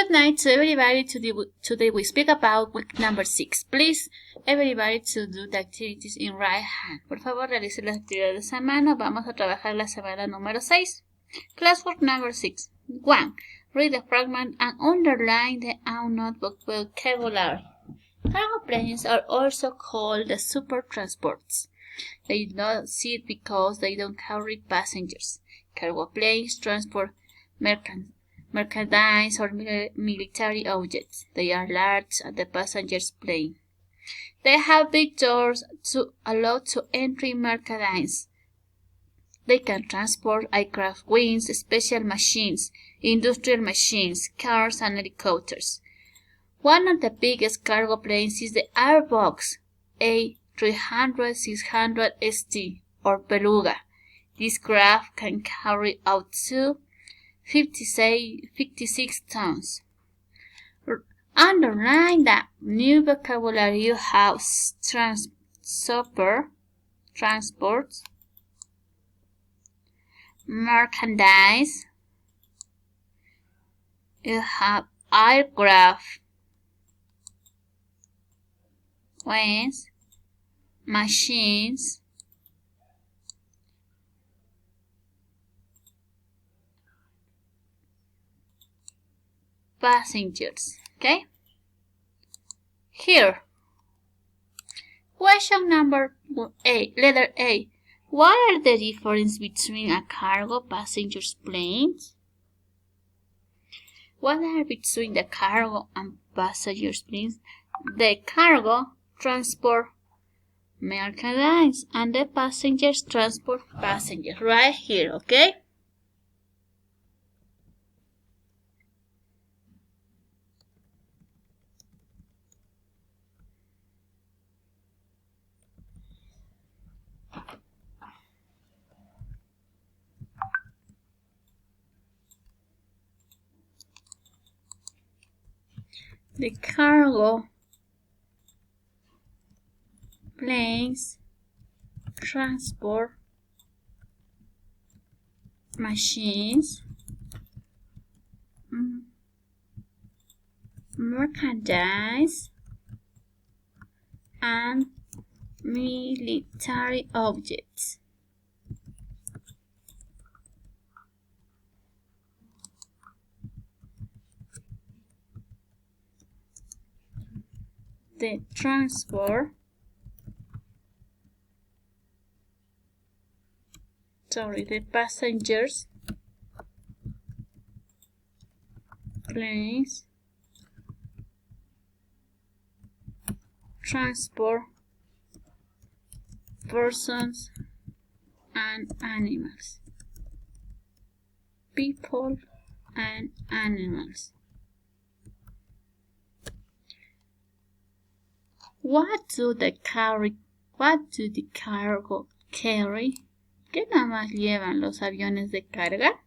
Good night to everybody. Today we speak about week number 6. Please, everybody, to do the activities in right hand. Por favor, realicen las actividades a mano. Vamos a trabajar la semana número 6. Classwork number 6. 1. Read the fragment and underline the unknown vocabulary. Cargo planes are also called the super transports. They do not sit because they don't carry passengers. Cargo planes transport merchandise or military objects. They are large at the passenger's plane. They have big doors to allow to entry merchandise. They can transport aircraft wings, special machines, industrial machines, cars, and helicopters. One of the biggest cargo planes is the Airbus A300-600 ST or Beluga. This craft can carry up to 56 tons. Underline the new vocabulary you have: transport, merchandise. You have aircraft, wings, machines, passengers. Okay? Here. Question number A. Letter A. What are the differences between a cargo passenger's planes? What are between the cargo and passengers planes? The cargo transport merchandise and the passengers transport passengers. Right here, okay? The cargo planes transport machines, merchandise, and military objects. The passengers planes transport persons and animals, people and animals. What do the cargo carry? ¿Qué nada más llevan los aviones de carga?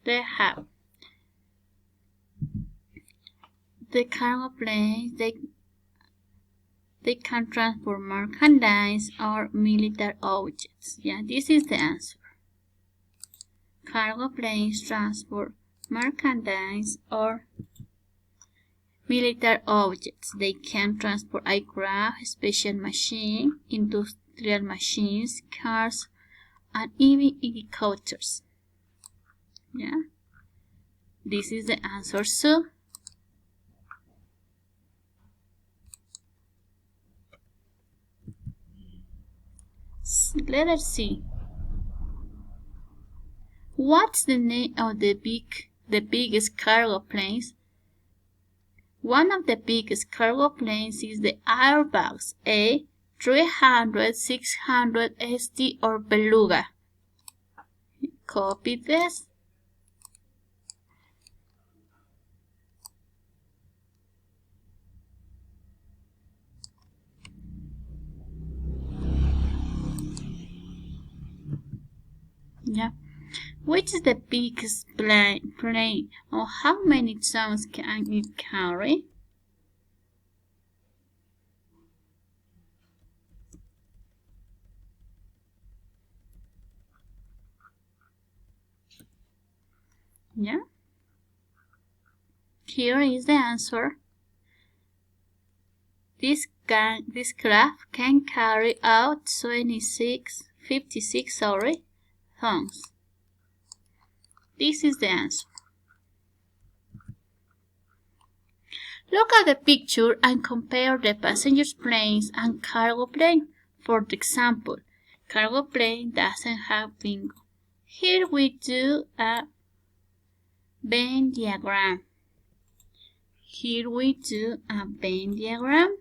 They have the cargo planes. They can transport merchandise or military objects. Yeah, this is the answer. Cargo planes transport merchandise or military objects. They can transport aircraft, special machines, industrial machines, cars, and even helicopters. Yeah, this is the answer. So, letter C. What's the name of the biggest cargo planes? One of the biggest cargo planes is the Airbus A300-600 ST or Beluga. Copy this. Yeah. Which is the biggest plane, or how many tons can it carry? Yeah. Here is the answer. This craft can carry out 56 tons. This is the answer. Look at the picture and compare the passenger planes and cargo plane. For example, cargo plane doesn't have bingo. Here we do a Venn diagram. Here we do a Venn diagram.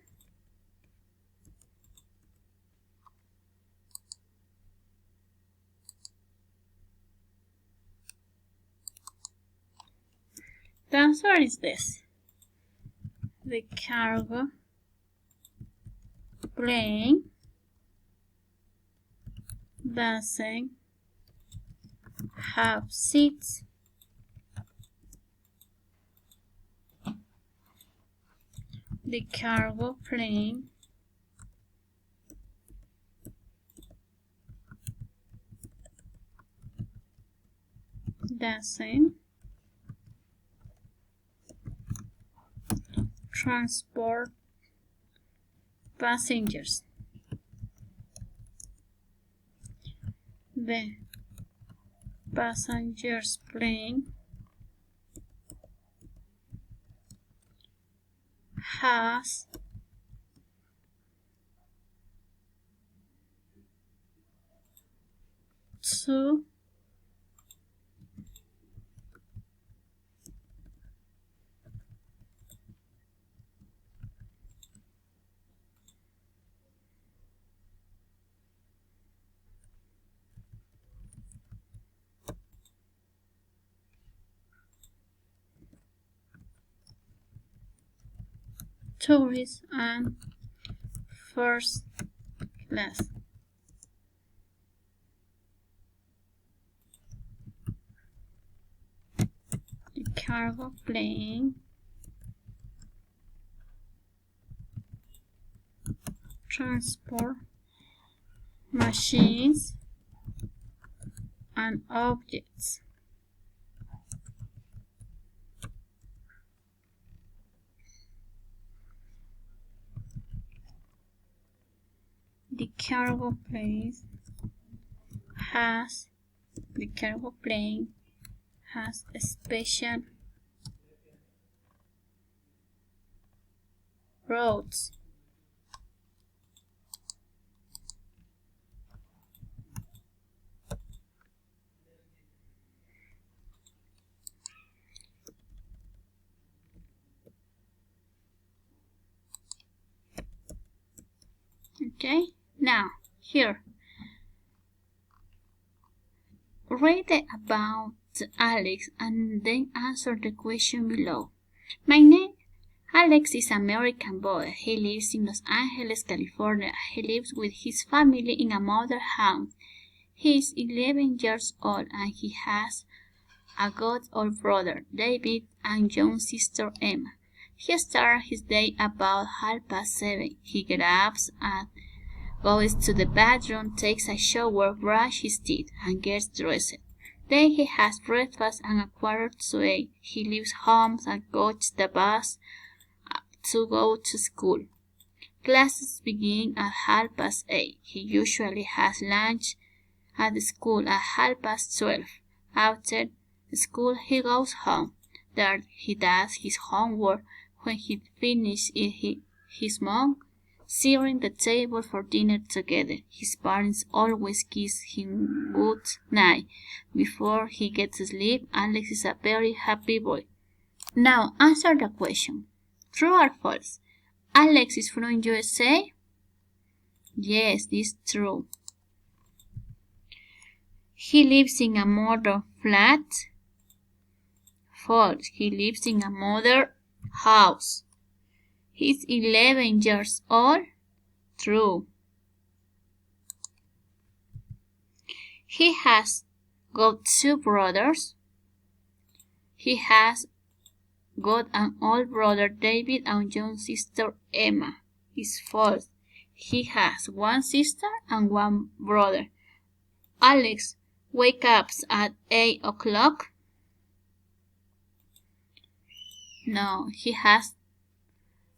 The answer is this. The cargo plane doesn't have seats. The cargo plane doesn't transport passengers. The passenger's plane has two tourist and first class. The cargo plane transport machines and objects. The cargo plane has a special roads. Okay, now here read about Alex and then answer the question below. My name Alex is an American boy. He lives in Los Angeles, California. He lives with his family in a mother house. He is 11 years old and he has a god-old brother, David, and young sister Emma. He starts his day about 7:30. He gets up, goes to the bathroom, takes a shower, brushes his teeth, and gets dressed. Then he has breakfast and at 7:45 he leaves home and goes to the bus to go to school. Classes begin at 8:30. He usually has lunch at the school at 12:30. After school he goes home. There he does his homework. When he finishes his mom sitting at the table for dinner together. His parents always kiss him good night before he gets to sleep. Alex is a very happy boy. Now answer the question. True or false? Alex is from USA? Yes, this is true. He lives in a mother flat? False. He lives in a mother house. He's 11 years old? True. He has got 2 brothers? He has got an old brother David and young sister Emma. Is false. He has 1 sister and 1 brother. Alex wakes up at 8 o'clock? No, he has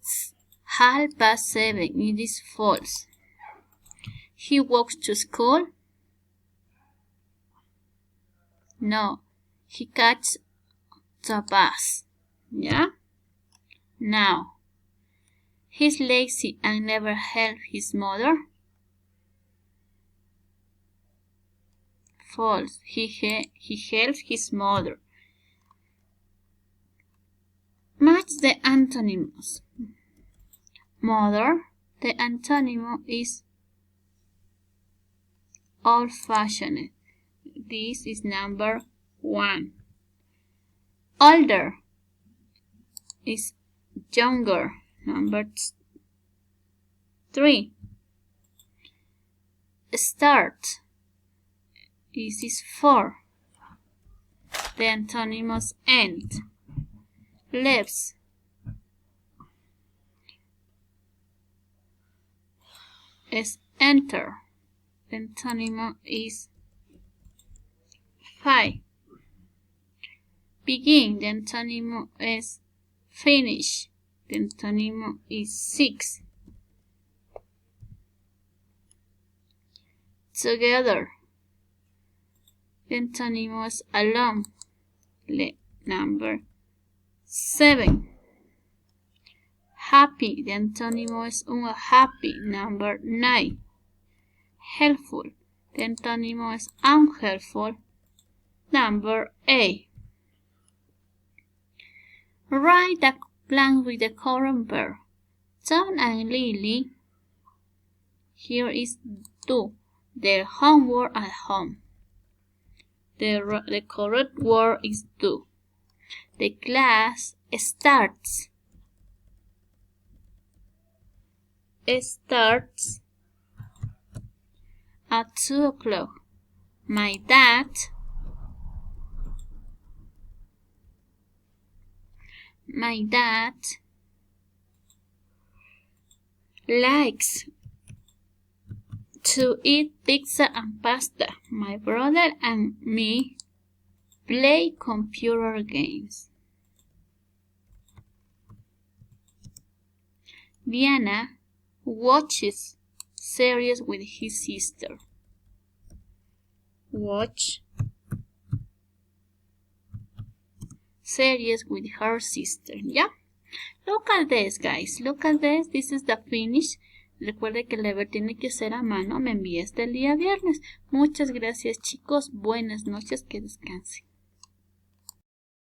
7:30. It is false. He walks to school. No, he catches the bus. Yeah? Now, he's lazy and never helps his mother. False. He helps his mother. Match the antonyms. Mother. The antonym is old-fashioned. This is number 1. Older is younger. Number 3. Start. This is 4. The antonym is end. Lives. Is enter. The antonym is 5. Begin. The antonym is finish. The antonym is 6. Together. The antonym is alone. Number 7. Happy. The antonym is unhappy. Number 9. Helpful. The antonym is unhelpful. Number 8. Write the blank with the correct verb. Tom and Lily, here is do their homework at home. The correct word is do. The class starts. It starts at 2 o'clock. My dad likes to eat pizza and pasta. My brother and me play computer games. Diana watches series with his sister. Watch series with her sister. Yeah. Look at this, guys. Look at this. This is the finish. Recuerde que el deber tiene que ser a mano. Me envía este el día viernes. Muchas gracias, chicos. Buenas noches. Que descansen.